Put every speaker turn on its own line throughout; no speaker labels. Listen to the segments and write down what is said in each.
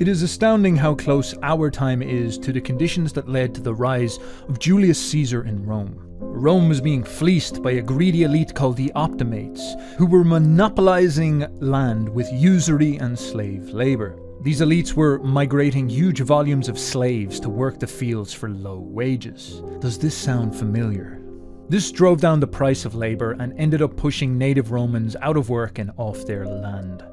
It is astounding how close our time is to the conditions that led to the rise of Julius Caesar in Rome. Rome was being fleeced by a greedy elite called the Optimates, who were monopolizing land with usury and slave labor. These elites were migrating huge volumes of slaves to work the fields for low wages. Does this sound familiar? This drove down the price of labor and ended up pushing native Romans out of work and off their land.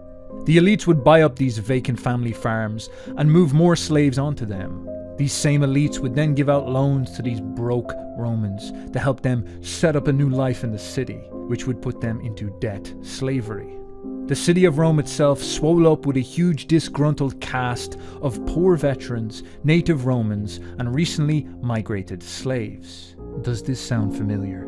The elites would buy up these vacant family farms and move more slaves onto them. These same elites would then give out loans to these broke Romans to help them set up a new life in the city, which would put them into debt slavery. The city of Rome itself swelled up with a huge disgruntled cast of poor veterans, native Romans, and recently migrated slaves. Does this sound familiar?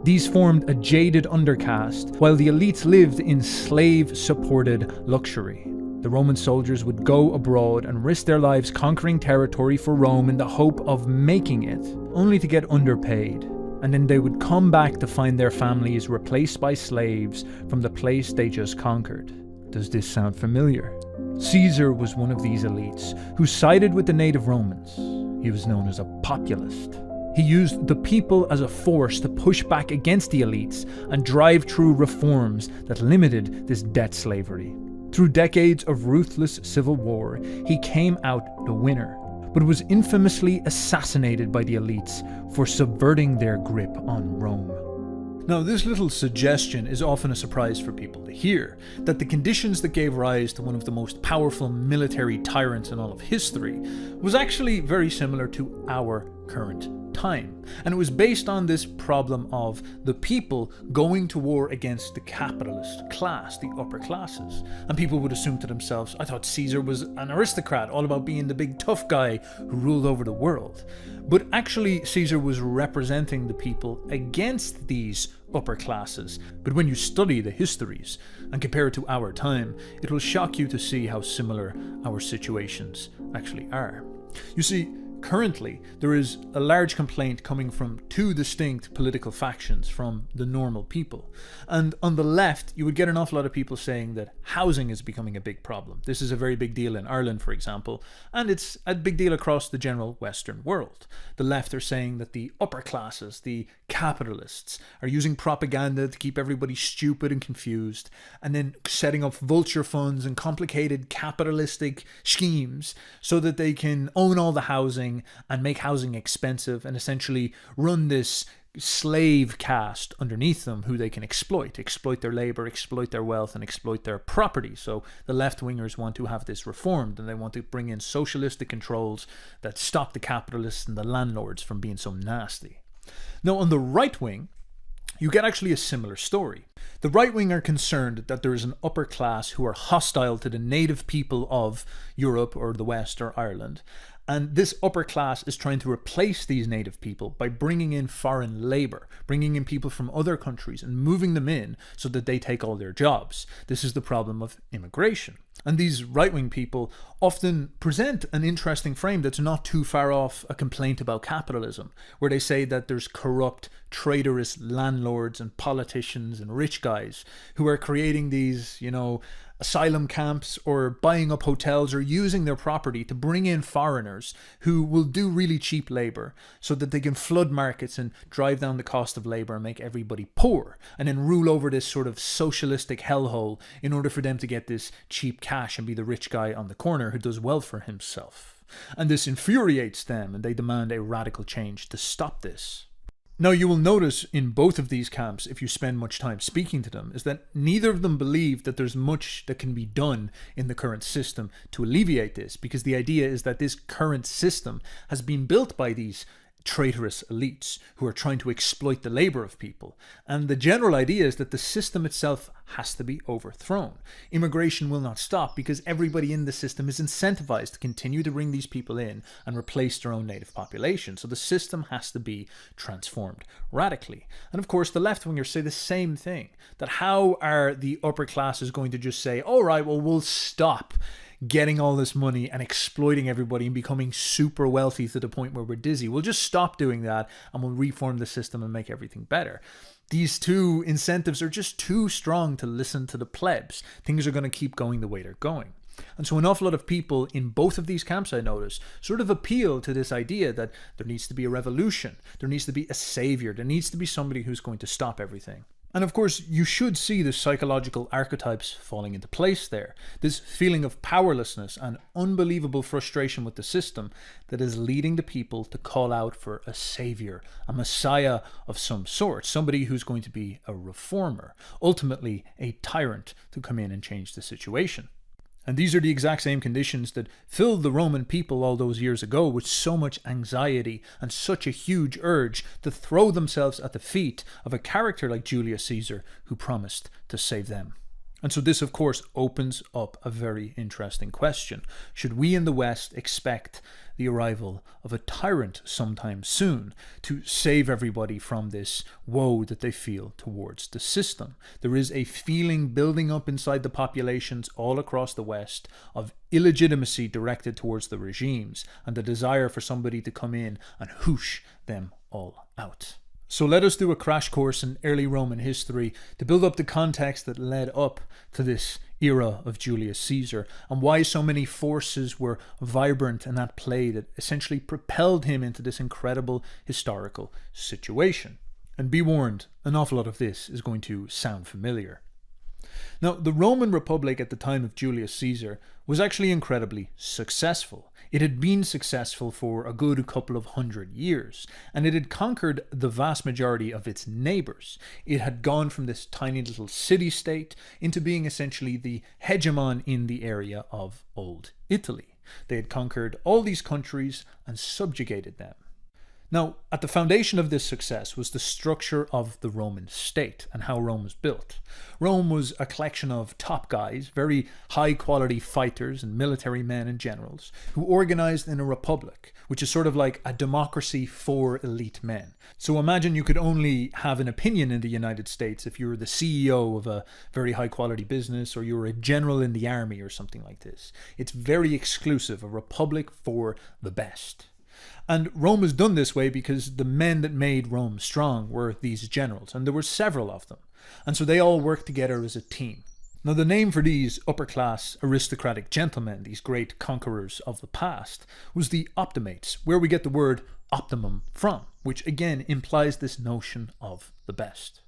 These formed a jaded undercast, while the elites lived in slave-supported luxury. The Roman soldiers would go abroad and risk their lives conquering territory for Rome in the hope of making it, only to get underpaid. And then they would come back to find their families replaced by slaves from the place they just conquered. Does this sound familiar? Caesar was one of these elites who sided with the native Romans. He was known as a populist. He used the people as a force to push back against the elites and drive through reforms that limited this debt slavery. Through decades of ruthless civil war, he came out the winner, but was infamously assassinated by the elites for subverting their grip on Rome. Now, this little suggestion is often a surprise for people to hear, that the conditions that gave rise to one of the most powerful military tyrants in all of history was actually very similar to our current time. And it was based on this problem of the people going to war against the capitalist class, the upper classes. And people would assume to themselves, I thought Caesar was an aristocrat, all about being the big tough guy who ruled over the world. But actually, Caesar was representing the people against these upper classes. But when you study the histories and compare it to our time, it will shock you to see how similar our situations actually are. You see, currently, there is a large complaint coming from two distinct political factions from the normal people. And on the left, you would get an awful lot of people saying that housing is becoming a big problem. This is a very big deal in Ireland, for example, and it's a big deal across the general Western world. The left are saying that the upper classes, the capitalists, are using propaganda to keep everybody stupid and confused, and then setting up vulture funds and complicated capitalistic schemes so that they can own all the housing and make housing expensive and essentially run this slave caste underneath them who they can exploit their labor, exploit their wealth, and exploit their property. So the left-wingers want to have this reformed, and they want to bring in socialistic controls that stop the capitalists and the landlords from being so nasty. Now, on the right wing, you get actually a similar story. The right wing are concerned that there is an upper class who are hostile to the native people of Europe or the West or Ireland. And this upper class is trying to replace these native people by bringing in foreign labor, bringing in people from other countries and moving them in so that they take all their jobs. This is the problem of immigration. And these right-wing people often present an interesting frame that's not too far off a complaint about capitalism, where they say that there's corrupt, traitorous landlords and politicians and rich guys who are creating these, asylum camps or buying up hotels or using their property to bring in foreigners who will do really cheap labor so that they can flood markets and drive down the cost of labor and make everybody poor, and then rule over this sort of socialistic hellhole in order for them to get this cheap cash and be the rich guy on the corner who does well for himself. And this infuriates them, and they demand a radical change to stop this. Now, you will notice in both of these camps, if you spend much time speaking to them, is that neither of them believe that there's much that can be done in the current system to alleviate this, because the idea is that this current system has been built by these traitorous elites who are trying to exploit the labor of people. And the general idea is that the system itself has to be overthrown. Immigration will not stop because everybody in the system is incentivized to continue to bring these people in and replace their own native population. So the system has to be transformed radically. And of course, the left-wingers say the same thing, that how are the upper classes going to just say, all right, well, we'll stop getting all this money and exploiting everybody and becoming super wealthy to the point where we're dizzy. We'll just stop doing that and we'll reform the system and make everything better. These two incentives are just too strong to listen to the plebs. Things are going to keep going the way they're going. And so an awful lot of people in both of these camps, I notice, sort of appeal to this idea that there needs to be a revolution, there needs to be a savior, there needs to be somebody who's going to stop everything. And of course, you should see the psychological archetypes falling into place there. This feeling of powerlessness and unbelievable frustration with the system that is leading the people to call out for a savior, a messiah of some sort, somebody who's going to be a reformer, ultimately a tyrant to come in and change the situation. And these are the exact same conditions that filled the Roman people all those years ago with so much anxiety and such a huge urge to throw themselves at the feet of a character like Julius Caesar who promised to save them. And so this, of course, opens up a very interesting question. Should we in the West expect the arrival of a tyrant sometime soon to save everybody from this woe that they feel towards the system? There is a feeling building up inside the populations all across the West of illegitimacy directed towards the regimes and the desire for somebody to come in and whoosh them all out. So let us do a crash course in early Roman history to build up the context that led up to this era of Julius Caesar and why so many forces were vibrant in that play that essentially propelled him into this incredible historical situation. And be warned, an awful lot of this is going to sound familiar. Now, the Roman Republic at the time of Julius Caesar was actually incredibly successful. It had been successful for a good couple of 100 years, and it had conquered the vast majority of its neighbours. It had gone from this tiny little city-state into being essentially the hegemon in the area of Old Italy. They had conquered all these countries and subjugated them. Now, at the foundation of this success was the structure of the Roman state and how Rome was built. Rome was a collection of top guys, very high-quality fighters and military men and generals, who organized in a republic, which is sort of like a democracy for elite men. So imagine you could only have an opinion in the United States if you were the CEO of a very high-quality business or you were a general in the army or something like this. It's very exclusive, a republic for the best. And Rome was done this way because the men that made Rome strong were these generals, and there were several of them. And so they all worked together as a team. Now, the name for these upper-class aristocratic gentlemen, these great conquerors of the past, was the optimates, where we get the word optimum from, which again implies this notion of the best.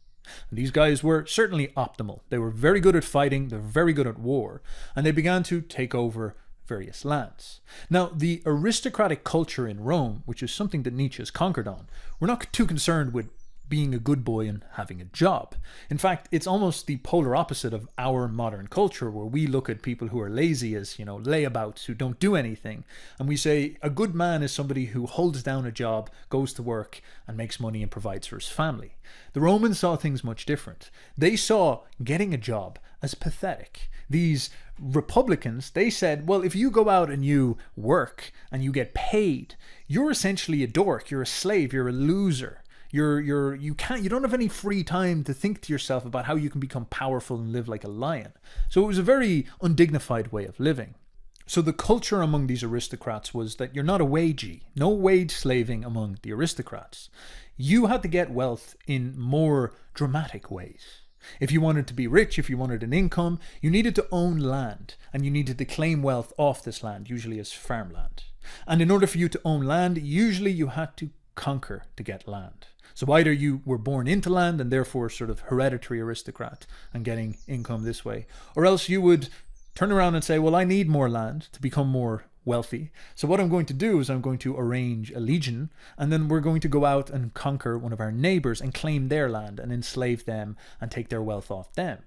And these guys were certainly optimal. They were very good at fighting, they were very good at war, and they began to take over various lands. Now, the aristocratic culture in Rome, which is something that Nietzsche has conquered on, we're not too concerned with being a good boy and having a job. In fact, it's almost the polar opposite of our modern culture, where we look at people who are lazy as, layabouts who don't do anything. And we say a good man is somebody who holds down a job, goes to work, and makes money and provides for his family. The Romans saw things much different. They saw getting a job as pathetic. These Republicans, they said, well, if you go out and you work and you get paid, you're essentially a dork, you're a slave, you're a loser. You don't have any free time to think to yourself about how you can become powerful and live like a lion. So it was a very undignified way of living. So the culture among these aristocrats was that you're not a wagee, no wage slaving among the aristocrats. You had to get wealth in more dramatic ways. If you wanted to be rich, if you wanted an income, you needed to own land, and you needed to claim wealth off this land, usually as farmland. And in order for you to own land, usually you had to conquer to get land. So either you were born into land and therefore sort of hereditary aristocrat and getting income this way, or else you would turn around and say, well, I need more land to become more wealthy. So what I'm going to do is I'm going to arrange a legion, and then we're going to go out and conquer one of our neighbors and claim their land and enslave them and take their wealth off them.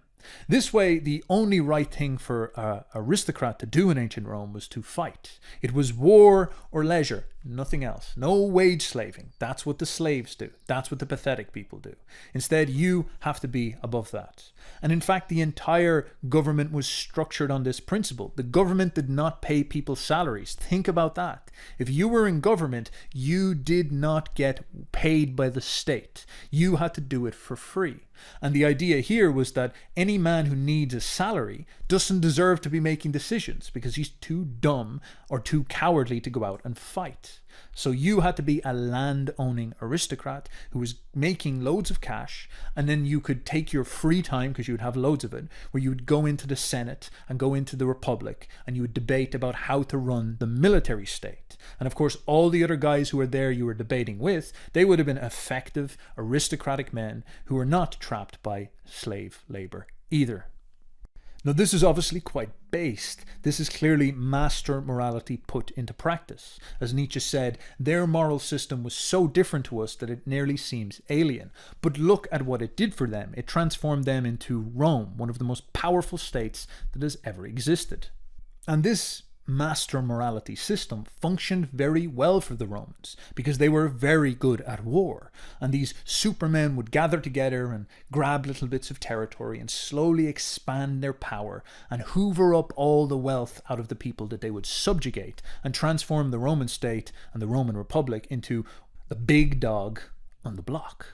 This way, the only right thing for an aristocrat to do in ancient Rome was to fight. It was war or leisure, nothing else. No wage slaving. That's what the slaves do. That's what the pathetic people do. Instead, you have to be above that. And in fact, the entire government was structured on this principle. The government did not pay people salaries. Think about that. If you were in government, you did not get paid by the state. You had to do it for free. And the idea here was that any man who needs a salary doesn't deserve to be making decisions because he's too dumb or too cowardly to go out and fight. So you had to be a land-owning aristocrat who was making loads of cash, and then you could take your free time, because you would have loads of it, where you would go into the Senate and go into the Republic, and you would debate about how to run the military state. And of course, all the other guys who were there you were debating with, they would have been effective, aristocratic men who were not trapped by slave labor either. Now, this is obviously quite based. This is clearly master morality put into practice. As Nietzsche said, their moral system was so different to us that it nearly seems alien. But look at what it did for them. It transformed them into Rome, one of the most powerful states that has ever existed. And this master morality system functioned very well for the Romans because they were very good at war, and these supermen would gather together and grab little bits of territory and slowly expand their power and hoover up all the wealth out of the people that they would subjugate and transform the Roman state and the Roman Republic into the big dog on the block.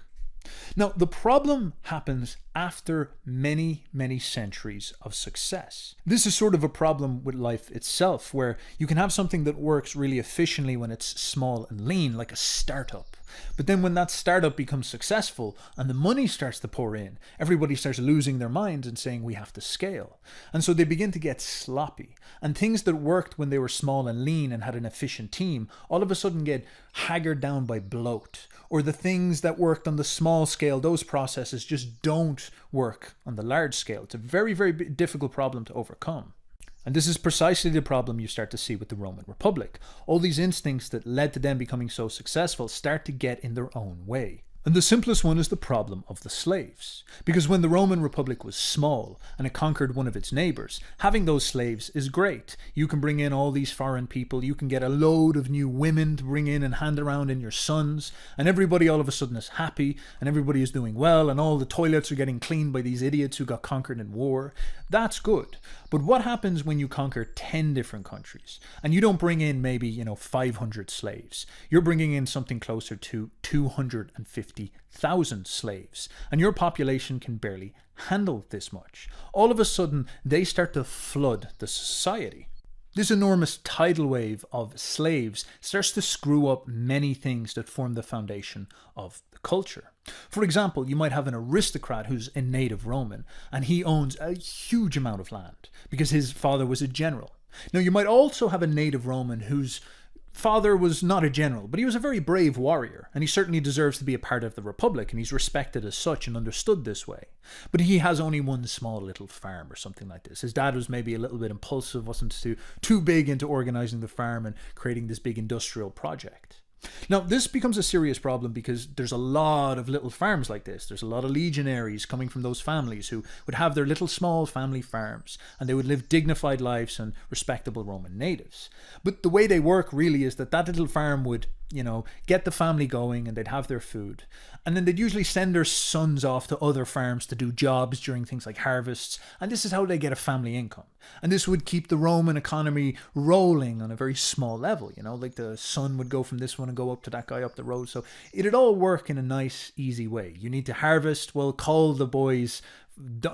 Now, the problem happens after many, many centuries of success. This is sort of a problem with life itself, where you can have something that works really efficiently when it's small and lean, like a startup. But then when that startup becomes successful and the money starts to pour in, everybody starts losing their minds and saying we have to scale. And so they begin to get sloppy. And things that worked when they were small and lean and had an efficient team, all of a sudden get haggard down by bloat. Or the things that worked on the small scale, those processes just don't work on the large scale. It's a very, very difficult problem to overcome. And this is precisely the problem you start to see with the Roman Republic. All these instincts that led to them becoming so successful start to get in their own way. And the simplest one is the problem of the slaves. Because when the Roman Republic was small and it conquered one of its neighbours, having those slaves is great. You can bring in all these foreign people, you can get a load of new women to bring in and hand around in your sons, and everybody all of a sudden is happy, and everybody is doing well, and all the toilets are getting cleaned by these idiots who got conquered in war. That's good. But what happens when you conquer 10 different countries and you don't bring in maybe, 500 slaves? You're bringing in something closer to 250,000 slaves, and your population can barely handle this much. All of a sudden, they start to flood the society. This enormous tidal wave of slaves starts to screw up many things that form the foundation of the culture. For example, you might have an aristocrat who's a native Roman, and he owns a huge amount of land because his father was a general. Now, you might also have a native Roman whose father was not a general, but he was a very brave warrior, and he certainly deserves to be a part of the Republic, and he's respected as such and understood this way. But he has only one small little farm or something like this. His dad was maybe a little bit impulsive, wasn't too big into organizing the farm and creating this big industrial project. Now, this becomes a serious problem because there's a lot of little farms like this. There's a lot of legionaries coming from those families who would have their little small family farms, and they would live dignified lives and respectable Roman natives. But the way they work really is that little farm would, get the family going, and they'd have their food. And then they'd usually send their sons off to other farms to do jobs during things like harvests, and this is how they get a family income. And this would keep the Roman economy rolling on a very small level, like the son would go from this one and go up to that guy up the road. So it'd all work in a nice, easy way. You need to harvest, well, call the boys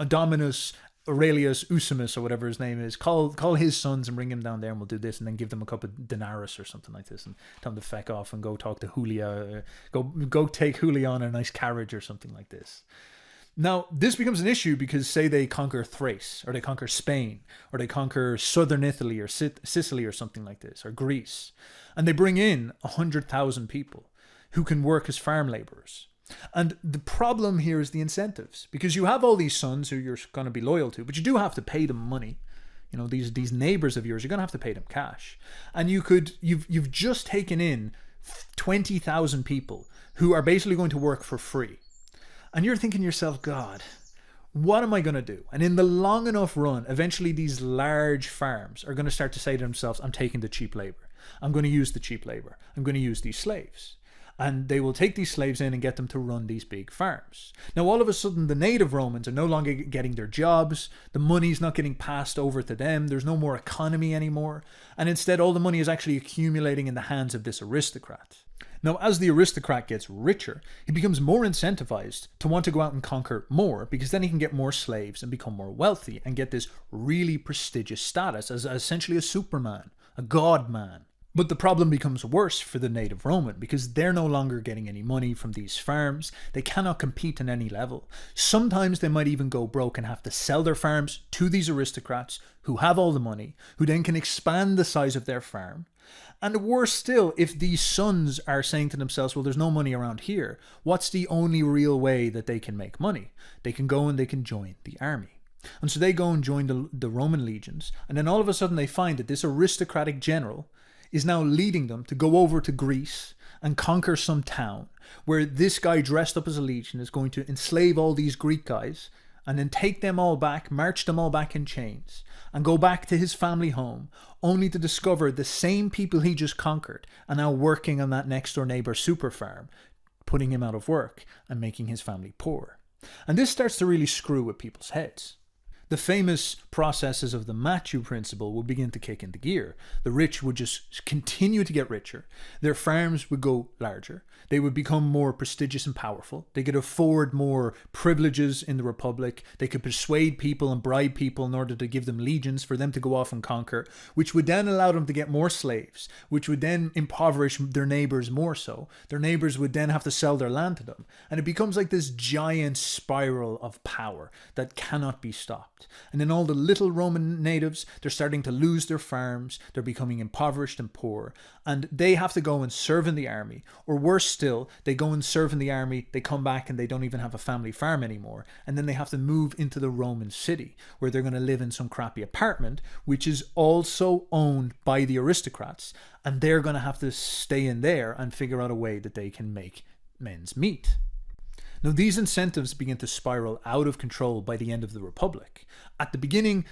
Dominus Aurelius Usimus, or whatever his name is, call his sons and bring him down there, and we'll do this, and then give them a couple of denarius or something like this, and tell them to feck off and go talk to Julia, go take Julia on a nice carriage or something like this. Now, this becomes an issue because, say, they conquer Thrace, or they conquer Spain, or they conquer southern Italy, or Sicily, or something like this, or Greece, and they bring in 100,000 people who can work as farm laborers. And the problem here is the incentives, because you have all these sons who you're going to be loyal to, but you do have to pay them money. These neighbors of yours, you're going to have to pay them cash. And you've just taken in 20,000 people who are basically going to work for free. And you're thinking to yourself, God, what am I going to do? And in the long enough run, eventually these large farms are going to start to say to themselves, I'm taking the cheap labor. I'm going to use the cheap labor. I'm going to use these slaves. And they will take these slaves in and get them to run these big farms. Now, all of a sudden, the native Romans are no longer getting their jobs. The money's not getting passed over to them. There's no more economy anymore. And instead, all the money is actually accumulating in the hands of this aristocrat. Now, as the aristocrat gets richer, he becomes more incentivized to want to go out and conquer more, because then he can get more slaves and become more wealthy and get this really prestigious status as essentially a superman, a god man. But the problem becomes worse for the native Roman, because they're no longer getting any money from these farms. They cannot compete on any level. Sometimes they might even go broke and have to sell their farms to these aristocrats who have all the money, who then can expand the size of their farm. And worse still, if these sons are saying to themselves, well, there's no money around here, what's the only real way that they can make money? They can go and they can join the army. And so they go and join the Roman legions, and then all of a sudden they find that this aristocratic general is now leading them to go over to Greece and conquer some town where this guy dressed up as a legion is going to enslave all these Greek guys and then take them all back, march them all back in chains, and go back to his family home, only to discover the same people he just conquered are now working on that next door neighbor super farm, putting him out of work and making his family poor. And this starts to really screw with people's heads. The famous processes of the Matthew principle would begin to kick into gear. The rich would just continue to get richer. Their farms would go larger. They would become more prestigious and powerful. They could afford more privileges in the Republic. They could persuade people and bribe people in order to give them legions for them to go off and conquer, which would then allow them to get more slaves, which would then impoverish their neighbors more so. Their neighbors would then have to sell their land to them. And it becomes like this giant spiral of power that cannot be stopped. And then all the little Roman natives, they're starting to lose their farms, they're becoming impoverished and poor, and they have to go and serve in the army. Or worse still, they go and serve in the army, they come back and they don't even have a family farm anymore, and then they have to move into the Roman city, where they're going to live in some crappy apartment, which is also owned by the aristocrats, and they're going to have to stay in there and figure out a way that they can make ends meet. Now, these incentives begin to spiral out of control by the end of the Republic. At the beginning,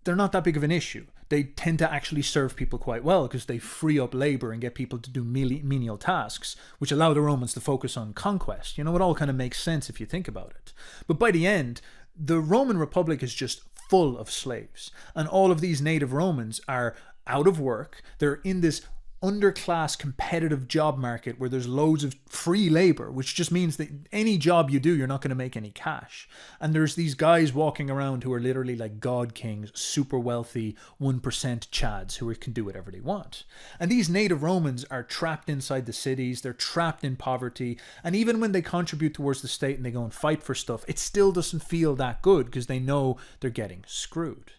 they're not that big of an issue. They tend to actually serve people quite well because they free up labor and get people to do menial tasks, which allow the Romans to focus on conquest. You know, it all kind of makes sense if you think about it. But by the end, the Roman Republic is just full of slaves. And all of these native Romans are out of work. They're in this underclass competitive job market where there's loads of free labor, which just means that any job you do, you're not going to make any cash. And there's these guys walking around who are literally like god kings, super wealthy 1% chads who can do whatever they want. And these native Romans are trapped inside the cities, they're trapped in poverty, and even when they contribute towards the state and they go and fight for stuff, it still doesn't feel that good because they know they're getting screwed.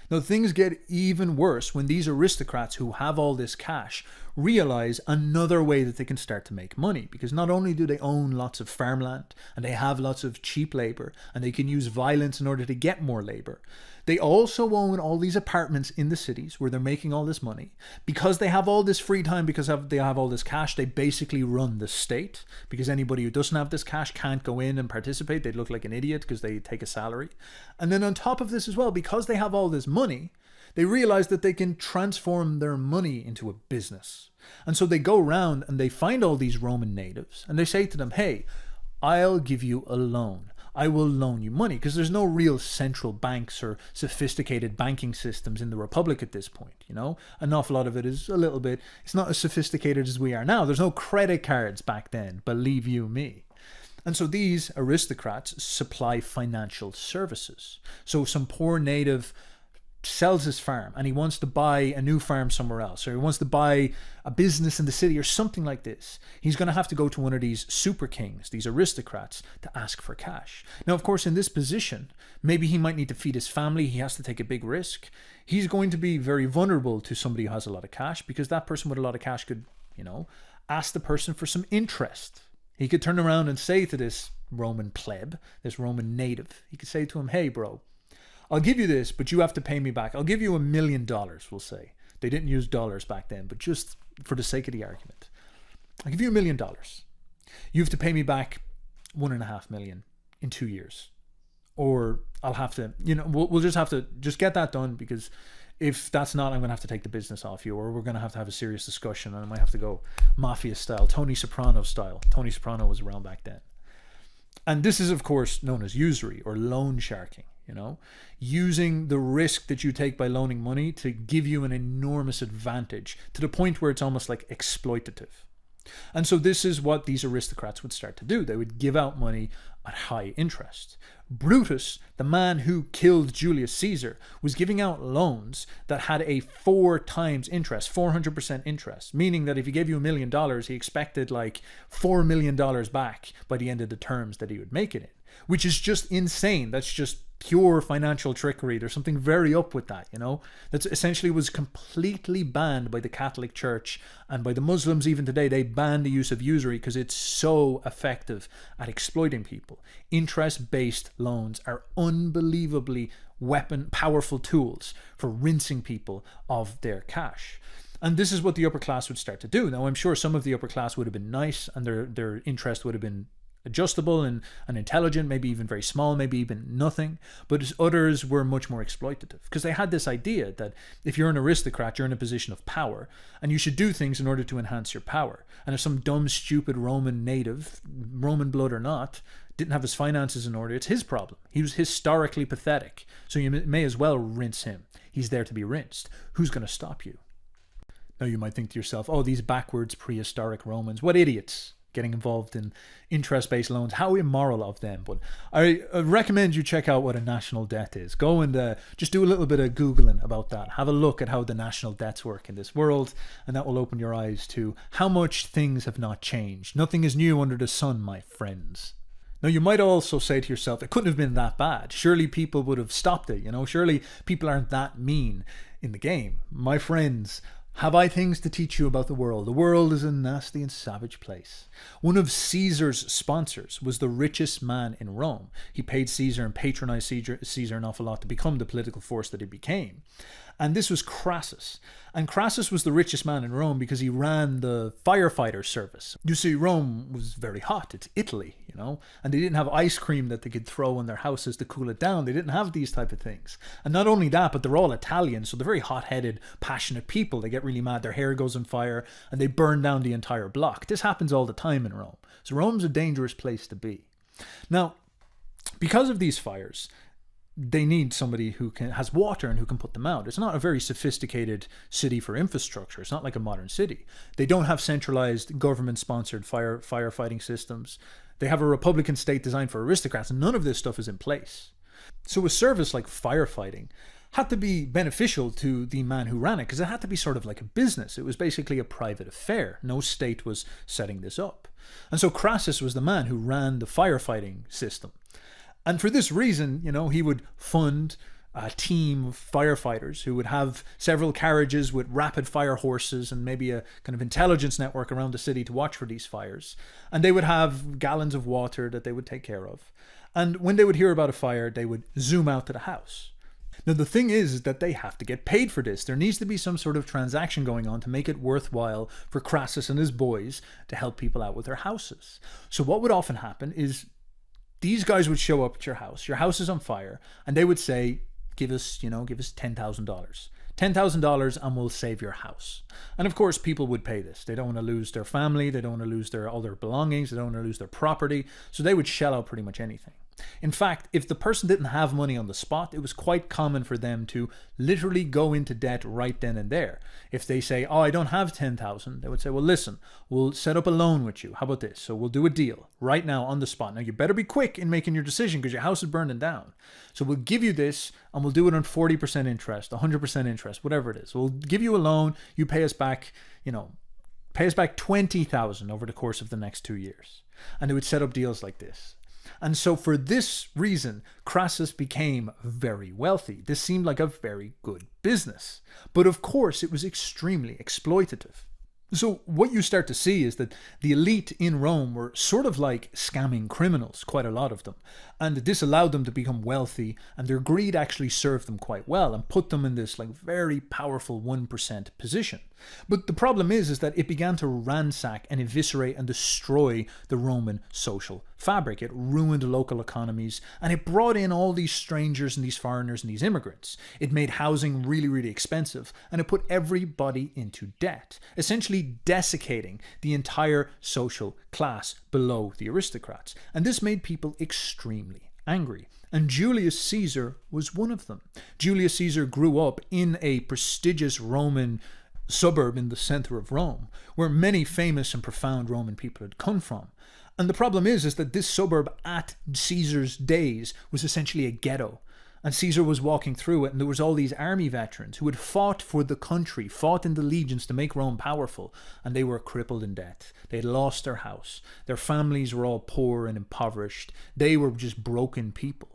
Now, things get even worse when these aristocrats who have all this cash realize another way that they can start to make money, because not only do they own lots of farmland and they have lots of cheap labor and they can use violence in order to get more labor, they also own all these apartments in the cities where they're making all this money. Because they have all this free time, because they have all this cash, they basically run the state, because anybody who doesn't have this cash can't go in and participate. They'd look like an idiot because they take a salary. And then on top of this as well, because they have all this money, they realize that they can transform their money into a business. And so they go around and they find all these Roman natives and they say to them, hey, I'll give you a loan. I will loan you money, because there's no real central banks or sophisticated banking systems in the Republic at this point. You know, an awful lot of it is a little bit, it's not as sophisticated as we are now. There's no credit cards back then, believe you me. And so these aristocrats supply financial services. So some poor native sells his farm and he wants to buy a new farm somewhere else, or he wants to buy a business in the city or something like this. He's going to have to go to one of these super kings, these aristocrats, to ask for cash. Now, of course, in this position, maybe he might need to feed his family. He has to take a big risk. He's going to be very vulnerable to somebody who has a lot of cash, because that person with a lot of cash could, ask the person for some interest. He could turn around and say to this Roman pleb, this Roman native, he could say to him, hey, bro, I'll give you this, but you have to pay me back. I'll give you $1 million, we'll say. They didn't use dollars back then, but just for the sake of the argument. I'll give you $1 million. You have to pay me back $1.5 million in 2 years. Or I'll have to, we'll just have to just get that done, because If that's not, I'm going to have to take the business off you, or we're going to have a serious discussion, and I might have to go mafia style, Tony Soprano style. Tony Soprano was around back then. And this is, of course, known as usury or loan sharking, using the risk that you take by loaning money to give you an enormous advantage to the point where it's almost like exploitative. And so this is what these aristocrats would start to do. They would give out money at high interest. Brutus, the man who killed Julius Caesar, was giving out loans that had a 4 times interest, 400% interest, meaning that if he gave you $1 million, he expected like $4 million back by the end of the terms that he would make it in, which is just insane. That's just pure financial trickery. There's something very up with that, That essentially was completely banned by the Catholic Church and by the Muslims even today. They ban the use of usury because it's so effective at exploiting people. Interest-based loans are unbelievably powerful tools for rinsing people of their cash. And this is what the upper class would start to do. Now, I'm sure some of the upper class would have been nice and their interest would have been adjustable and intelligent, maybe even very small, maybe even nothing. But others were much more exploitative because they had this idea that if you're an aristocrat, you're in a position of power and you should do things in order to enhance your power. And if some dumb, stupid Roman native, Roman blood or not, didn't have his finances in order, it's his problem. He was historically pathetic. So you may as well rinse him. He's there to be rinsed. Who's going to stop you? Now you might think to yourself, oh, these backwards prehistoric Romans, what idiots. Getting involved in interest-based loans, how immoral of them. But I recommend you check out what a national debt is. Go and just do a little bit of Googling about that. Have a look at how the national debts work in this world, and that will open your eyes to how much things have not changed. Nothing is new under the sun, my friends. Now, you might also say to yourself, it couldn't have been that bad. Surely people would have stopped it, Surely people aren't that mean in the game. My friends, have I things to teach you about the world? The world is a nasty and savage place. One of Caesar's sponsors was the richest man in Rome. He paid Caesar and patronized Caesar an awful lot to become the political force that he became. And this was Crassus. And Crassus was the richest man in Rome because he ran the firefighter service. You see, Rome was very hot. It's Italy, and they didn't have ice cream that they could throw in their houses to cool it down. They didn't have these type of things. And not only that, but they're all Italian, so they're very hot-headed, passionate people. They get really mad. Their hair goes on fire and they burn down the entire block. This happens all the time in Rome. So Rome's a dangerous place to be. Now, because of these fires, they need somebody who has water and who can put them out. It's not a very sophisticated city for infrastructure. It's not like a modern city. They don't have centralized government-sponsored firefighting systems. They have a republican state designed for aristocrats, and none of this stuff is in place. So a service like firefighting had to be beneficial to the man who ran it because it had to be sort of like a business. It was basically a private affair. No state was setting this up. And so Crassus was the man who ran the firefighting system. And for this reason, he would fund a team of firefighters who would have several carriages with rapid fire horses and maybe a kind of intelligence network around the city to watch for these fires. And they would have gallons of water that they would take care of. And when they would hear about a fire, they would zoom out to the house. Now, the thing is that they have to get paid for this. There needs to be some sort of transaction going on to make it worthwhile for Crassus and his boys to help people out with their houses. So what would often happen is these guys would show up at your house is on fire, and they would say, give us $10,000. $10,000 and we'll save your house. And of course, people would pay this. They don't want to lose their family. They don't want to lose all their belongings. They don't want to lose their property. So they would shell out pretty much anything. In fact, if the person didn't have money on the spot, it was quite common for them to literally go into debt right then and there. If they say, oh, I don't have 10,000, they would say, well, listen, we'll set up a loan with you. How about this? So we'll do a deal right now on the spot. Now, you better be quick in making your decision because your house is burning down. So we'll give you this and we'll do it on 40% interest, 100% interest, whatever it is. We'll give you a loan. You pay us back, pay us back 20,000 over the course of the next 2 years. And they would set up deals like this. And so for this reason, Crassus became very wealthy. This seemed like a very good business. But of course, it was extremely exploitative. So what you start to see is that the elite in Rome were sort of like scamming criminals, quite a lot of them. And this allowed them to become wealthy, and their greed actually served them quite well and put them in this very powerful 1% position. But the problem is that it began to ransack and eviscerate and destroy the Roman social fabric. It ruined local economies, and it brought in all these strangers and these foreigners and these immigrants. It made housing really, really expensive, and it put everybody into debt, essentially desiccating the entire social class below the aristocrats. And this made people extremely angry. And Julius Caesar was one of them. Julius Caesar grew up in a prestigious Roman suburb in the center of Rome, where many famous and profound Roman people had come from. And the problem is that this suburb at Caesar's days was essentially a ghetto. And Caesar was walking through it, and there was all these army veterans who had fought for the country, fought in the legions to make Rome powerful, and they were crippled in debt. They had lost their house. Their families were all poor and impoverished. They were just broken people.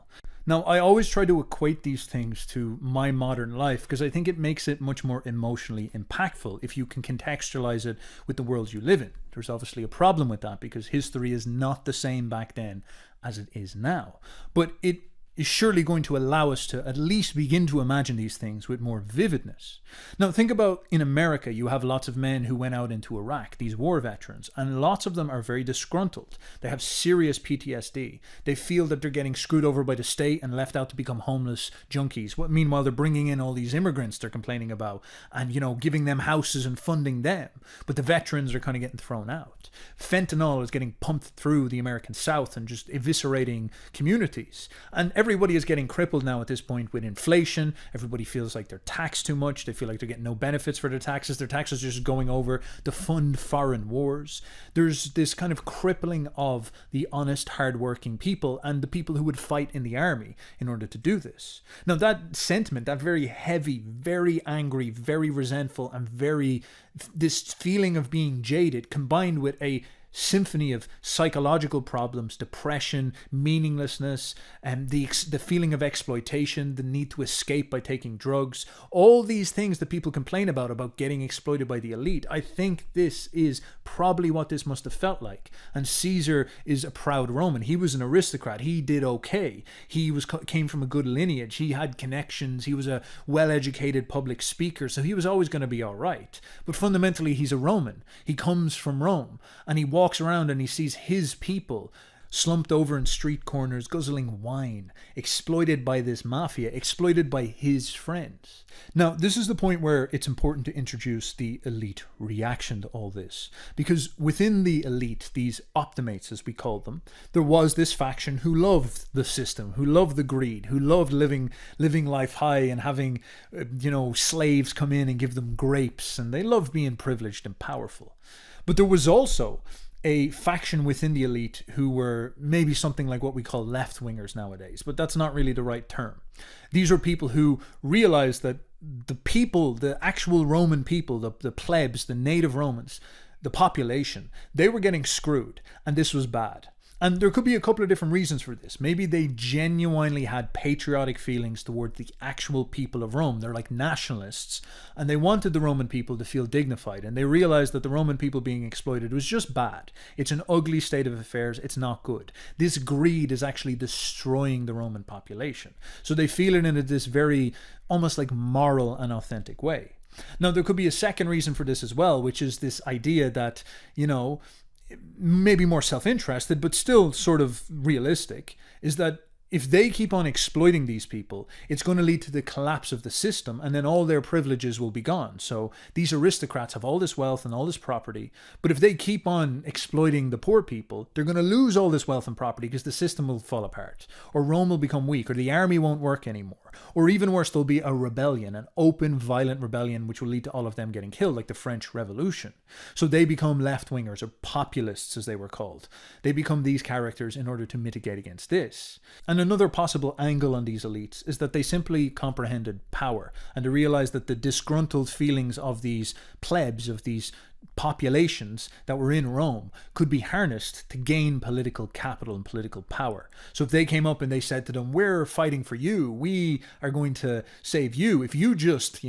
Now, I always try to equate these things to my modern life because I think it makes it much more emotionally impactful if you can contextualize it with the world you live in. There's obviously a problem with that because history is not the same back then as it is now. But it is surely going to allow us to at least begin to imagine these things with more vividness. Now, think about in America, you have lots of men who went out into Iraq, these war veterans, and lots of them are very disgruntled. They have serious PTSD. They feel that they're getting screwed over by the state and left out to become homeless junkies. Meanwhile, they're bringing in all these immigrants they're complaining about and, giving them houses and funding them. But the veterans are kind of getting thrown out. Fentanyl is getting pumped through the American South and just eviscerating communities. And everybody is getting crippled now at this point with inflation. Everybody feels like they're taxed too much. They feel like they're getting no benefits for their taxes. Their taxes are just going over to fund foreign wars. There's this kind of crippling of the honest, hardworking people and the people who would fight in the army in order to do this. Now, that sentiment, that very heavy, very angry, very resentful, and this feeling of being jaded, combined with a symphony of psychological problems, depression, meaninglessness, and the feeling of exploitation, the need to escape by taking drugs, all these things that people complain about getting exploited by the elite. I think this is probably what this must have felt like. And Caesar is a proud Roman. He was an aristocrat. He did okay. He came from a good lineage. He had connections. He was a well-educated public speaker, so he was always going to be all right. But fundamentally, he's a Roman. He comes from Rome, and he walks around and he sees his people slumped over in street corners, guzzling wine, exploited by this mafia, exploited by his friends. Now, this is the point where it's important to introduce the elite reaction to all this. Because within the elite, these optimates, as we call them, there was this faction who loved the system, who loved the greed, who loved living life high and having, slaves come in and give them grapes, and they loved being privileged and powerful. But there was also a faction within the elite who were maybe something like what we call left-wingers nowadays, but that's not really the right term. These were people who realized that the people, the actual Roman people, the plebs, the native Romans, the population, they were getting screwed, and this was bad. And there could be a couple of different reasons for this. Maybe they genuinely had patriotic feelings toward the actual people of Rome. They're like nationalists, and they wanted the Roman people to feel dignified. And they realized that the Roman people being exploited was just bad. It's an ugly state of affairs. It's not good. This greed is actually destroying the Roman population. So they feel it in this very almost like moral and authentic way. Now, there could be a second reason for this as well, which is this idea that, maybe more self-interested, but still sort of realistic, is that if they keep on exploiting these people, it's going to lead to the collapse of the system, and then all their privileges will be gone. So these aristocrats have all this wealth and all this property, but if they keep on exploiting the poor people, they're going to lose all this wealth and property because the system will fall apart, or Rome will become weak, or the army won't work anymore. Or even worse, there'll be a rebellion, an open, violent rebellion, which will lead to all of them getting killed, like the French Revolution. So they become left-wingers, or populists, as they were called. They become these characters in order to mitigate against this. And another possible angle on these elites is that they simply comprehended power, and they realized that the disgruntled feelings of these plebs, of these populations that were in Rome, could be harnessed to gain political capital and political power. So if they came up and they said to them, we're fighting for you, we are going to save you, if you just,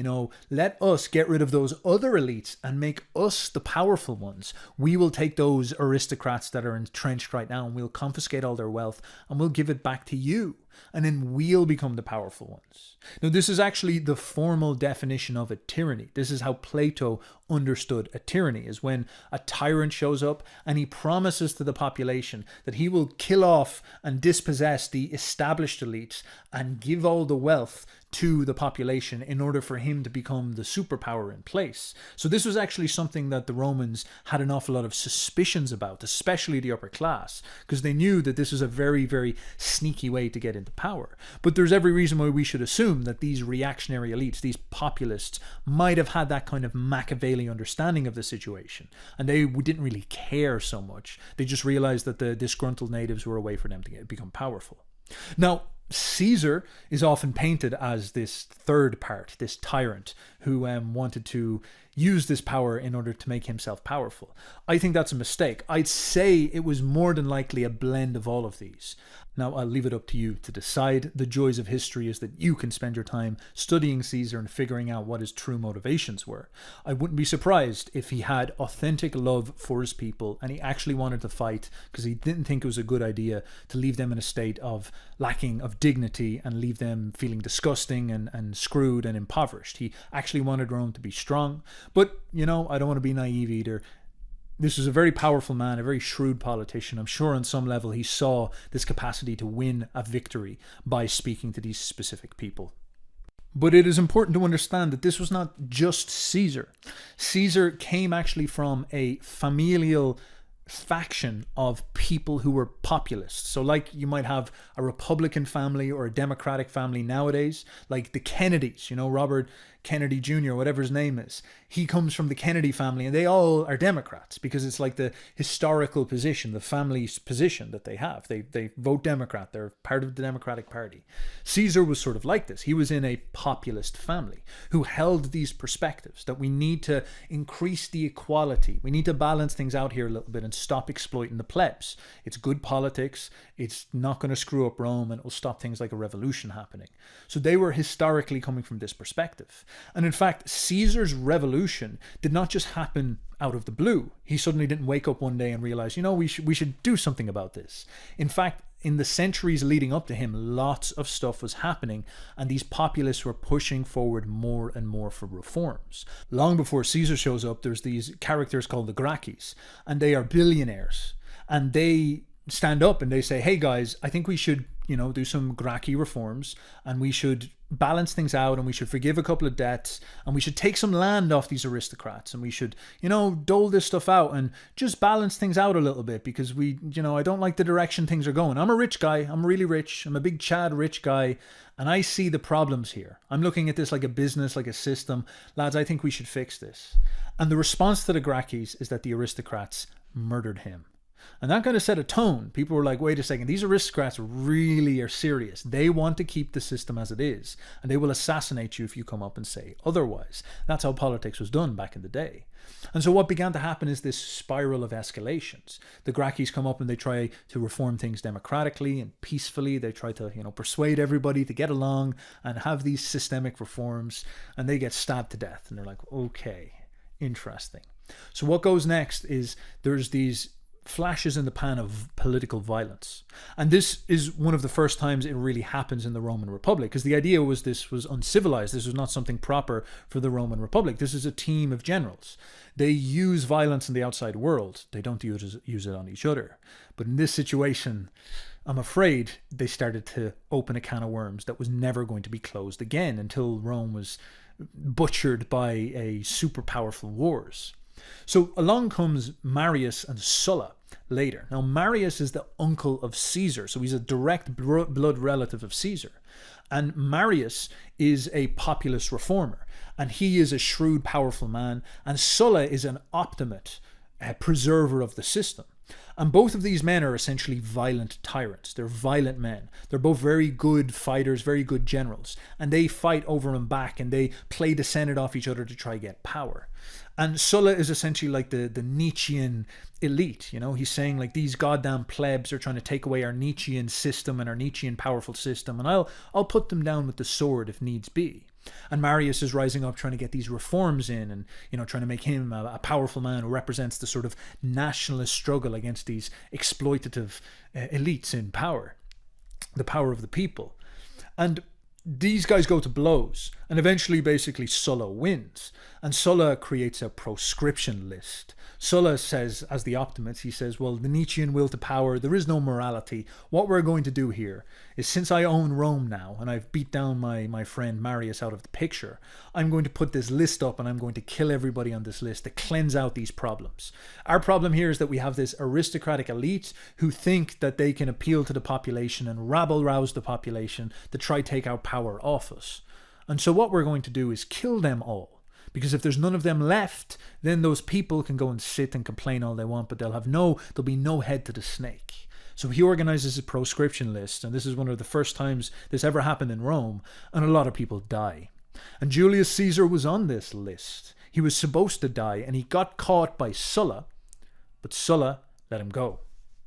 let us get rid of those other elites and make us the powerful ones, we will take those aristocrats that are entrenched right now and we'll confiscate all their wealth and we'll give it back to you. and then we'll become the powerful ones. Now, this is actually the formal definition of a tyranny. This is how Plato understood a tyranny, is when a tyrant shows up and he promises to the population that he will kill off and dispossess the established elites and give all the wealth to the population in order for him to become the superpower in place. So this was actually something that the Romans had an awful lot of suspicions about, especially the upper class, because they knew that this was a very, very sneaky way to get into power. But there's every reason why we should assume that these reactionary elites, these populists, might have had that kind of Machiavelli understanding of the situation, and they didn't really care so much. They just realized that the disgruntled natives were a way for them to become powerful. Now, Caesar is often painted as this third part, this tyrant who wanted to use this power in order to make himself powerful. I think that's a mistake. I'd say it was more than likely a blend of all of these. Now, I'll leave it up to you to decide. The joys of history is that you can spend your time studying Caesar and figuring out what his true motivations were. I wouldn't be surprised if he had authentic love for his people and he actually wanted to fight because he didn't think it was a good idea to leave them in a state of lacking of dignity and leave them feeling disgusting and screwed and impoverished. He actually wanted Rome to be strong. But, I don't want to be naive either. This was a very powerful man, a very shrewd politician. I'm sure on some level he saw this capacity to win a victory by speaking to these specific people. But it is important to understand that this was not just Caesar. Caesar came actually from a familial faction of people who were populists. So like you might have a Republican family or a Democratic family nowadays, like the Kennedys, Robert Kennedy Jr., whatever his name is. He comes from the Kennedy family and they all are Democrats because it's like the historical position, the family's position that they have. They vote Democrat. They're part of the Democratic Party. Caesar was sort of like this. He was in a populist family who held these perspectives that we need to increase the equality. We need to balance things out here a little bit and stop exploiting the plebs. It's good politics. It's not going to screw up Rome and it will stop things like a revolution happening. So they were historically coming from this perspective. And in fact, Caesar's revolution did not just happen out of the blue. He suddenly didn't wake up one day and realize, we should do something about this. In fact, in the centuries leading up to him, lots of stuff was happening and these populists were pushing forward more and more for reforms. Long before Caesar shows up, there's these characters called the Gracchus, and they are billionaires. And they stand up and they say, hey guys, I think we should, do some Gracchi reforms and we should balance things out and we should forgive a couple of debts and we should take some land off these aristocrats and we should, dole this stuff out and just balance things out a little bit because I don't like the direction things are going. I'm a rich guy. I'm really rich. I'm a big Chad rich guy and I see the problems here. I'm looking at this like a business, like a system. Lads, I think we should fix this. And the response to the Gracchus is that the aristocrats murdered him. And that kind of set a tone. People were like, wait a second, these aristocrats really are serious. They want to keep the system as it is. And they will assassinate you if you come up and say otherwise. That's how politics was done back in the day. And so what began to happen is this spiral of escalations. The Gracchus come up and they try to reform things democratically and peacefully. They try to, persuade everybody to get along and have these systemic reforms. And they get stabbed to death. And they're like, okay, interesting. So what goes next is there's these flashes in the pan of political violence. And this is one of the first times it really happens in the Roman Republic, because the idea was this was uncivilized. This was not something proper for the Roman Republic. This is a team of generals. They use violence in the outside world. They don't use it on each other. But in this situation, I'm afraid they started to open a can of worms that was never going to be closed again until Rome was butchered by a super powerful wars. So along comes Marius and Sulla later. Now Marius is the uncle of Caesar, so he's a direct blood relative of Caesar. And Marius is a populist reformer, and he is a shrewd, powerful man, and Sulla is an optimate, preserver of the system. And both of these men are essentially violent tyrants. They're violent men. They're both very good fighters, very good generals. And they fight over and back and they play the Senate off each other to try to get power. And Sulla is essentially like the Nietzschean elite. He's saying like these goddamn plebs are trying to take away our Nietzschean system and our Nietzschean powerful system. And I'll put them down with the sword if needs be. And Marius is rising up trying to get these reforms in and, trying to make him a powerful man who represents the sort of nationalist struggle against these exploitative elites in power. the power of the people. And these guys go to blows, and eventually basically Sulla wins. And Sulla creates a proscription list. Sulla says, as the Optimates, he says, well, the Nietzschean will to power, there is no morality. What we're going to do here is, since I own Rome now, and I've beat down my friend Marius out of the picture, I'm going to put this list up and I'm going to kill everybody on this list to cleanse out these problems. Our problem here is that we have this aristocratic elite who think that they can appeal to the population and rabble-rouse the population to try take our power off us. And so what we're going to do is kill them all. Because if there's none of them left, then those people can go and sit and complain all they want, but there'll be no head to the snake. So he organizes a proscription list, and this is one of the first times this ever happened in Rome, and a lot of people die. And Julius Caesar was on this list. He was supposed to die, and he got caught by Sulla, but Sulla let him go.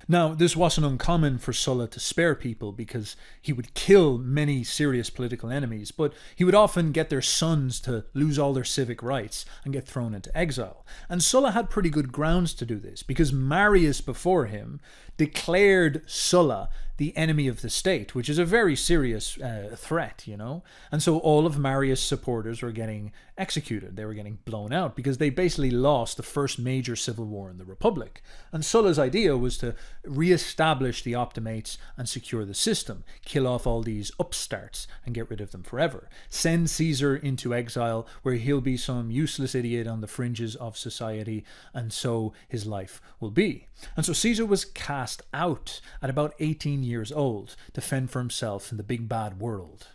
Now, this wasn't uncommon for Sulla to spare people because he would kill many serious political enemies, but he would often get their sons to lose all their civic rights and get thrown into exile. And Sulla had pretty good grounds to do this because Marius before him declared Sulla the enemy of the state, which is a very serious threat, you know? And so all of Marius' supporters were getting executed. They were getting blown out because they basically lost the first major civil war in the Republic. And Sulla's idea was to re-establish the Optimates and secure the system, kill off all these upstarts and get rid of them forever. Send Caesar into exile where he'll be some useless idiot on the fringes of society, and so his life will be. And so Caesar was cast out at about 18 years old to fend for himself in the big bad world.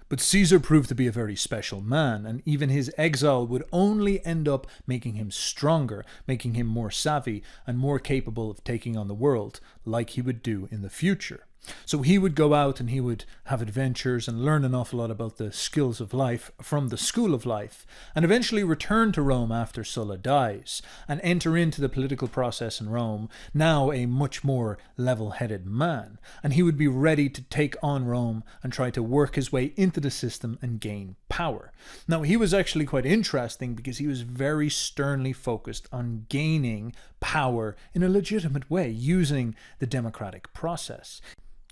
But Caesar proved to be a very special man, and even his exile would only end up making him stronger, making him more savvy and more capable of taking on the world, like he would do in the future. So he would go out and he would have adventures and learn an awful lot about the skills of life from the school of life, and eventually return to Rome after Sulla dies and enter into the political process in Rome, now a much more level-headed man. And he would be ready to take on Rome and try to work his way into the system and gain power. Now, he was actually quite interesting because he was very sternly focused on gaining power in a legitimate way using the democratic process.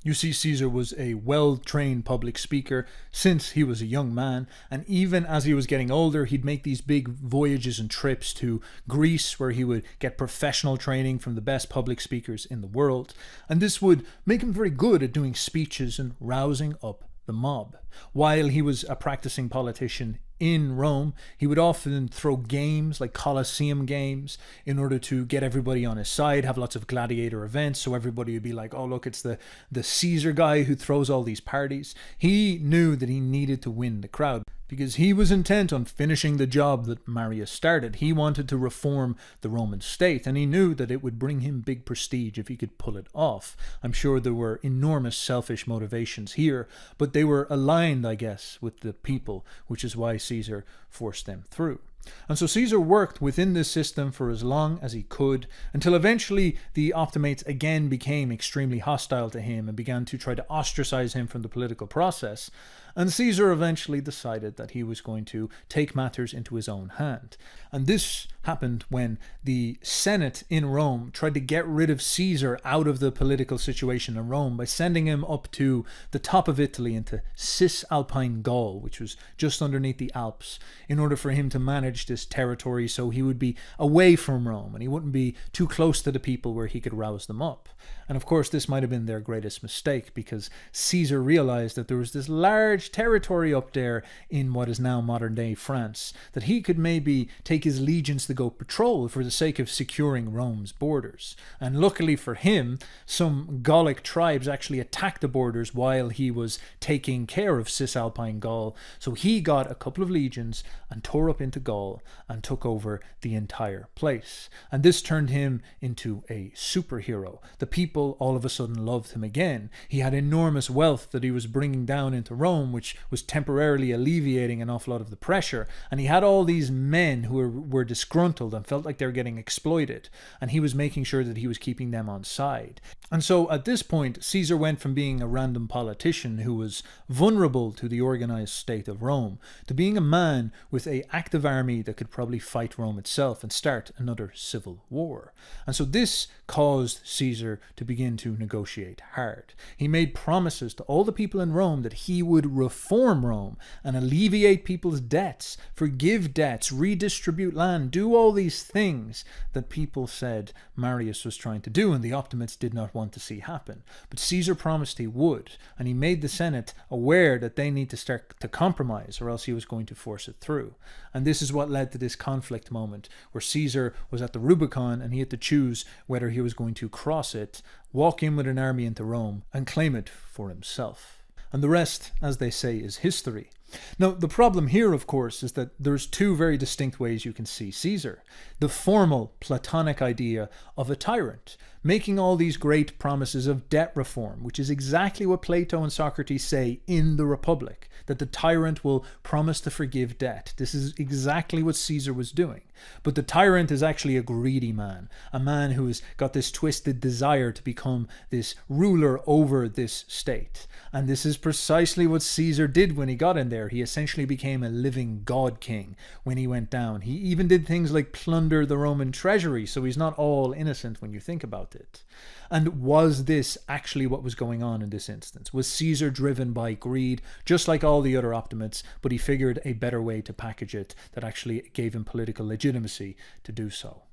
You see, Caesar was a well-trained public speaker since he was a young man, and even as he was getting older, he'd make these big voyages and trips to Greece where he would get professional training from the best public speakers in the world, and this would make him very good at doing speeches and rousing up the mob. While he was a practicing politician in Rome, he would often throw games like Colosseum games in order to get everybody on his side, have lots of gladiator events so everybody would be like, oh look, it's the Caesar guy who throws all these parties. He knew that he needed to win the crowd because he was intent on finishing the job that Marius started. He wanted to reform the Roman state, and he knew that it would bring him big prestige if he could pull it off. I'm sure there were enormous selfish motivations here, but they were aligned, I guess, with the people, which is why Caesar forced them through. And so Caesar worked within this system for as long as he could, until eventually the Optimates again became extremely hostile to him and began to try to ostracize him from the political process. And Caesar eventually decided that he was going to take matters into his own hand. And this happened when the Senate in Rome tried to get rid of Caesar out of the political situation in Rome by sending him up to the top of Italy into Cisalpine Gaul, which was just underneath the Alps, in order for him to manage this territory so he would be away from Rome and he wouldn't be too close to the people where he could rouse them up. And of course, this might have been their greatest mistake because Caesar realized that there was this large territory up there in what is now modern-day France that he could maybe take his legions to go patrol for the sake of securing Rome's borders. And luckily for him, some Gallic tribes actually attacked the borders while he was taking care of Cisalpine Gaul. So he got a couple of legions and tore up into Gaul and took over the entire place. And this turned him into a superhero. The people all of a sudden loved him again. He had enormous wealth that he was bringing down into Rome, which was temporarily alleviating an awful lot of the pressure. And he had all these men who were disgruntled and felt like they were getting exploited. And he was making sure that he was keeping them on side. And so at this point, Caesar went from being a random politician who was vulnerable to the organized state of Rome to being a man with with an active army that could probably fight Rome itself and start another civil war. And so this caused Caesar to begin to negotiate hard. He made promises to all the people in Rome that he would reform Rome and alleviate people's debts, forgive debts, redistribute land, do all these things that people said Marius was trying to do and the Optimates did not want to see happen. But Caesar promised he would, and he made the Senate aware that they need to start to compromise or else he was going to force it through. And this is what led to this conflict moment where Caesar was at the Rubicon and he had to choose whether he was going to cross it, walk in with an army into Rome, and claim it for himself. And the rest, as they say, is history. Now, the problem here, of course, is that there's two very distinct ways you can see Caesar. The formal Platonic idea of a tyrant, making all these great promises of debt reform, which is exactly what Plato and Socrates say in the Republic, that the tyrant will promise to forgive debt. This is exactly what Caesar was doing. But the tyrant is actually a greedy man, a man who has got this twisted desire to become this ruler over this state. And this is precisely what Caesar did when he got in there. He essentially became a living god king when he went down. He even did things like plunder the Roman treasury, so he's not all innocent when you think about it. And was this actually what was going on in this instance? Was Caesar driven by greed, just like all the other Optimates, but he figured a better way to package it that actually gave him political legitimacy to do so?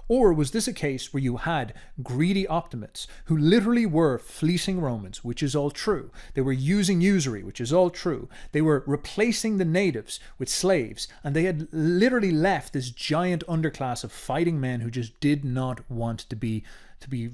Or was this a case where you had greedy Optimates who literally were fleecing Romans, which is all true. They were using usury, which is all true. They were replacing the natives with slaves, and they had literally left this giant underclass of fighting men who just did not want to be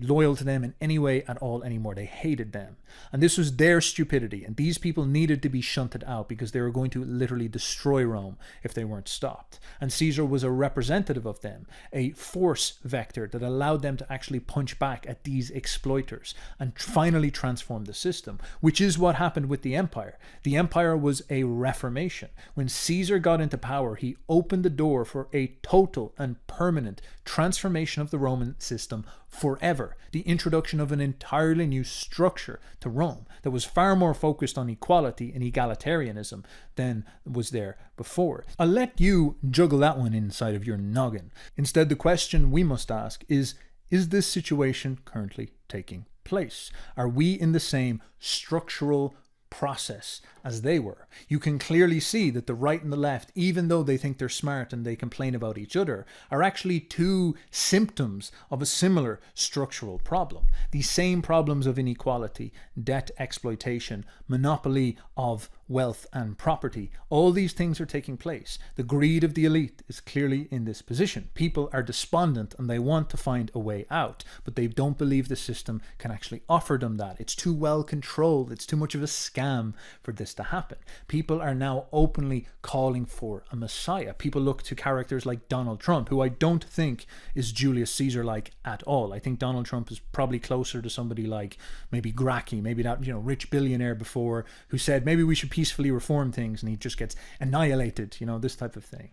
loyal to them in any way at all anymore. They hated them. And this was their stupidity. And these people needed to be shunted out because they were going to literally destroy Rome if they weren't stopped. And Caesar was a representative of them, a force vector that allowed them to actually punch back at these exploiters and finally transform the system, which is what happened with the empire. The empire was a reformation. When Caesar got into power, he opened the door for a total and permanent transformation of the Roman system forever. The introduction of an entirely new structure to Rome that was far more focused on equality and egalitarianism than was there before. I'll let you juggle that one inside of your noggin. Instead, the question we must ask is this situation currently taking place? Are we in the same structural process as they were? You can clearly see that the right and the left, even though they think they're smart and they complain about each other, are actually two symptoms of a similar structural problem. The same problems of inequality, debt exploitation, monopoly of wealth and property. All these things are taking place. The greed of the elite is clearly in this position. People are despondent and they want to find a way out, but they don't believe the system can actually offer them that. It's too well controlled. It's too much of a scam for this to happen. People are now openly calling for a messiah. People look to characters like Donald Trump, who I don't think is Julius Caesar-like at all. I think Donald Trump is probably closer to somebody like maybe Gracchi, maybe that rich billionaire before who said maybe we should peacefully reform things, and he just gets annihilated, this type of thing.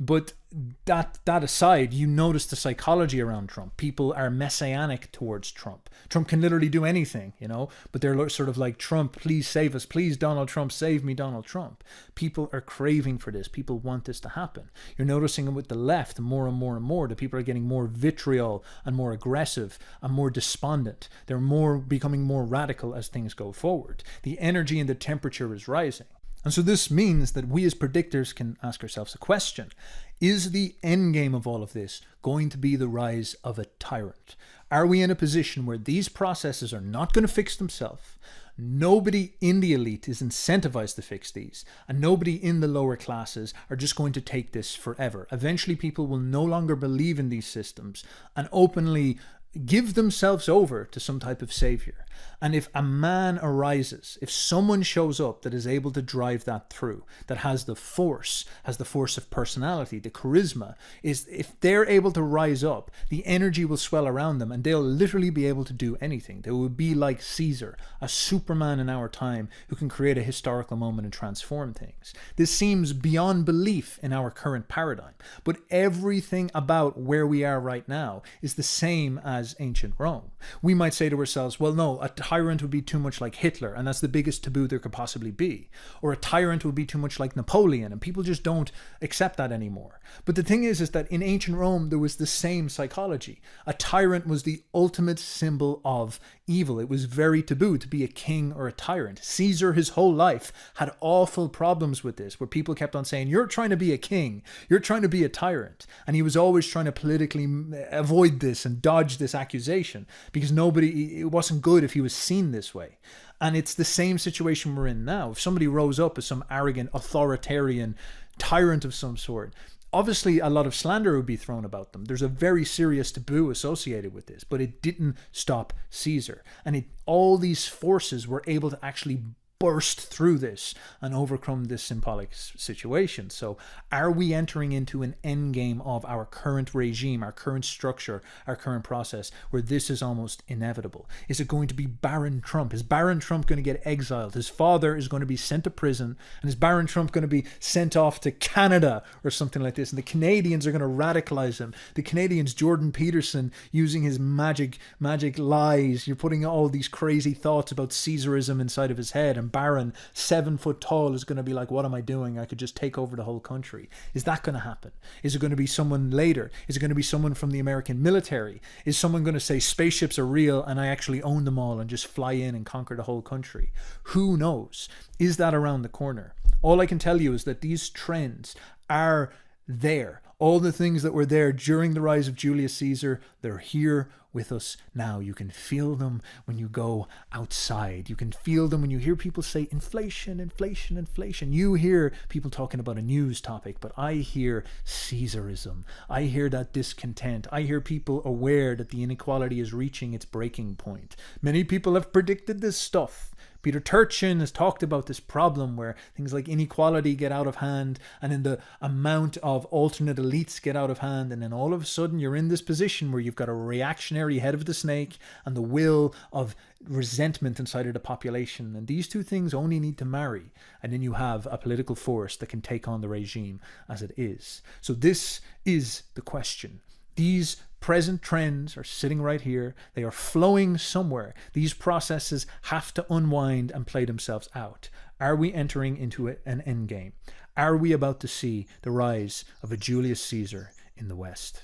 But that aside, you notice the psychology around Trump. People are messianic towards Trump. Trump can literally do anything, but they're sort of like, Trump, please save us. Please, Donald Trump, save me, Donald Trump. People are craving for this. People want this to happen. You're noticing it with the left more and more and more. The people are getting more vitriol and more aggressive and more despondent. They're becoming more radical as things go forward. The energy and the temperature is rising. And so this means that we as predictors can ask ourselves a question. Is the end game of all of this going to be the rise of a tyrant? Are we in a position where these processes are not going to fix themselves? Nobody in the elite is incentivized to fix these, and nobody in the lower classes are just going to take this forever. Eventually, people will no longer believe in these systems and openly give themselves over to some type of savior. And if a man arises, if someone shows up that is able to drive that through, that has the force of personality, the charisma, if they're able to rise up, the energy will swell around them and they'll literally be able to do anything. They will be like Caesar, a Superman in our time who can create a historical moment and transform things. This seems beyond belief in our current paradigm, but everything about where we are right now is the same as as ancient Rome. We might say to ourselves, well, no, a tyrant would be too much like Hitler, and that's the biggest taboo there could possibly be. Or a tyrant would be too much like Napoleon, and people just don't accept that anymore. But the thing is that in ancient Rome, there was the same psychology. A tyrant was the ultimate symbol of evil. It was very taboo to be a king or a tyrant. Caesar, his whole life, had awful problems with this, where people kept on saying, you're trying to be a king, you're trying to be a tyrant. And he was always trying to politically avoid this and dodge this accusation, because it wasn't good if he was seen this way. And it's the same situation we're in now. If somebody rose up as some arrogant, authoritarian tyrant of some sort, obviously a lot of slander would be thrown about them. There's a very serious taboo associated with this, but it didn't stop Caesar. And all these forces were able to actually burst through this and overcome this symbolic situation. So are we entering into an end game of our current regime, our current structure, our current process, where this is almost inevitable? Is it going to be Baron Trump? Is Baron Trump going to get exiled? His father is going to be sent to prison, and is Baron Trump going to be sent off to Canada or something like this? And the Canadians are going to radicalize him. The Canadians, Jordan Peterson, using his magic lies. You're putting all these crazy thoughts about Caesarism inside of his head, and Baron, 7 foot tall, is going to be like, what am I doing? I could just take over the whole country. Is that going to happen? Is it going to be someone later? Is it going to be someone from the American military? Is someone going to say spaceships are real and I actually own them all and just fly in and conquer the whole country? Who knows? Is that around the corner? All I can tell you is that these trends are there. All the things that were there during the rise of Julius Caesar, they're here with us now. You can feel them when you go outside. You can feel them when you hear people say inflation, inflation, inflation. You hear people talking about a news topic, but I hear Caesarism. I hear that discontent. I hear people aware that the inequality is reaching its breaking point. Many people have predicted this stuff. Peter Turchin has talked about this problem where things like inequality get out of hand, and then the amount of alternate elites get out of hand, and then all of a sudden you're in this position where you've got a reactionary head of the snake and the will of resentment inside of the population, and these two things only need to marry, and then you have a political force that can take on the regime as it is. So this is the question. These present trends are sitting right here. They are flowing somewhere. These processes have to unwind and play themselves out. Are we entering into an endgame? Are we about to see the rise of a Julius Caesar in the West?